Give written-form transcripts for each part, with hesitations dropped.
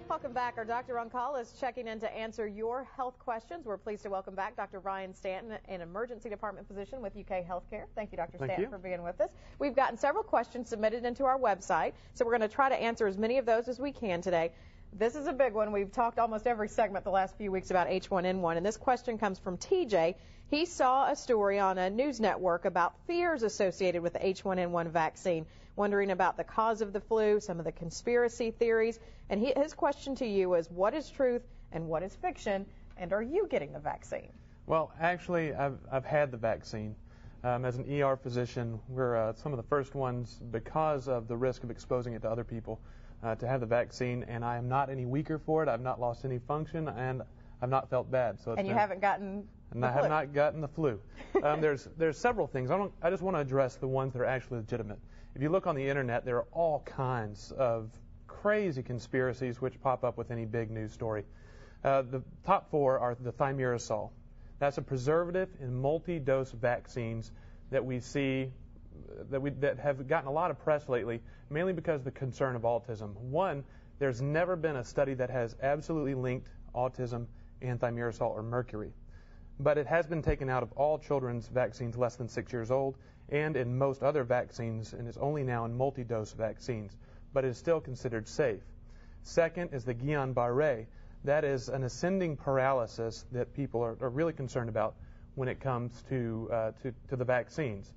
Welcome back. Our Dr. On Call is checking in to answer your health questions. We're pleased to welcome back Dr. Ryan Stanton, an emergency department physician with UK Healthcare. Thank you, Dr. Stanton, for being with us. We've gotten several questions submitted into our website, so we're going to try to answer as many of those as we can today. This is a big one. We've talked almost every segment the last few weeks about H1N1, and this question comes from TJ. He saw a story on a news network about fears associated with the H1N1 vaccine, wondering about the cause of the flu, some of the conspiracy theories, and his question to you is, what is truth and what is fiction, and are you getting the vaccine? Well, actually, I've had the vaccine. As an ER physician, we're some of the first ones, because of the risk of exposing it to other people, to have the vaccine, and I am not any weaker for it. I've not lost any function, and I've not felt bad. So you haven't gotten the flu? I have not gotten the flu. There's several things. I just want to address the ones that are actually legitimate. If you look on the internet, there are all kinds of crazy conspiracies which pop up with any big news story. The top four are the thimerosal. That's a preservative in multi-dose vaccines that we see that have gotten a lot of press lately, mainly because of the concern of autism. One, there's never been a study that has absolutely linked autism and thimerosal or mercury. But it has been taken out of all children's vaccines less than 6 years old and in most other vaccines, and is only now in multi-dose vaccines, but it is still considered safe. Second is the Guillain-Barré. That is an ascending paralysis that people are really concerned about when it comes to the vaccines.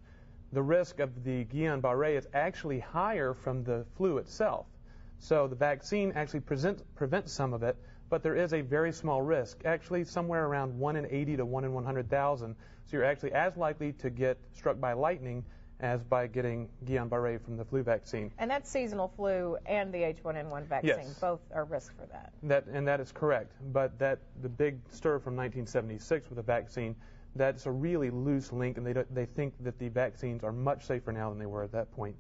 The risk of the Guillain-Barré is actually higher from the flu itself. So the vaccine actually prevents some of it, but there is a very small risk, actually somewhere around 1 in 80 to 1 in 100,000. So you're actually as likely to get struck by lightning as by getting Guillain-Barré from the flu vaccine. And that's seasonal flu and the H1N1 vaccine. Yes. Both are risks for that. That is correct. But the big stir from 1976 with the vaccine, that's a really loose link, and they think that the vaccines are much safer now than they were at that point.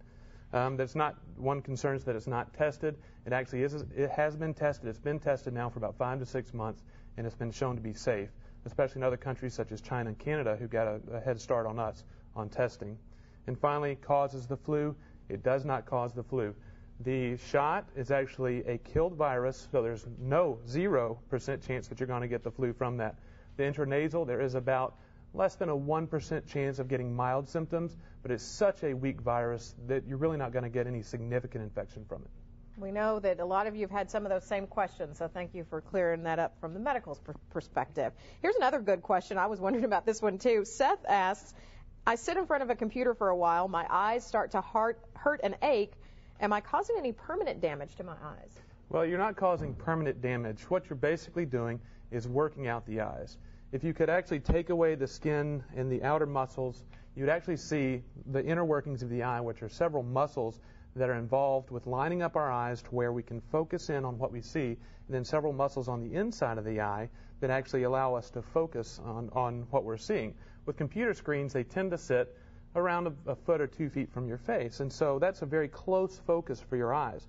That's not one concern is that it's not tested. It actually is. It has been tested. It's been tested now for about 5 to 6 months, and it's been shown to be safe, especially in other countries such as China and Canada, who got a head start on us on testing. And finally, causes the flu. It does not cause the flu. The shot is actually a killed virus, so there's 0% chance that you're going to get the flu from that. The intranasal, there is about less than a 1% chance of getting mild symptoms, but it's such a weak virus that you're really not going to get any significant infection from it. We know that a lot of you have had some of those same questions, so thank you for clearing that up from the medical perspective. Here's another good question. I was wondering about this one too. Seth asks, I sit in front of a computer for a while. My eyes start to hurt and ache. Am I causing any permanent damage to my eyes? Well, you're not causing permanent damage. What you're basically doing is working out the eyes. If you could actually take away the skin and the outer muscles, you'd actually see the inner workings of the eye, which are several muscles that are involved with lining up our eyes to where we can focus in on what we see, and then several muscles on the inside of the eye that actually allow us to focus on what we're seeing. With computer screens, they tend to sit around a foot or 2 feet from your face, and so that's a very close focus for your eyes.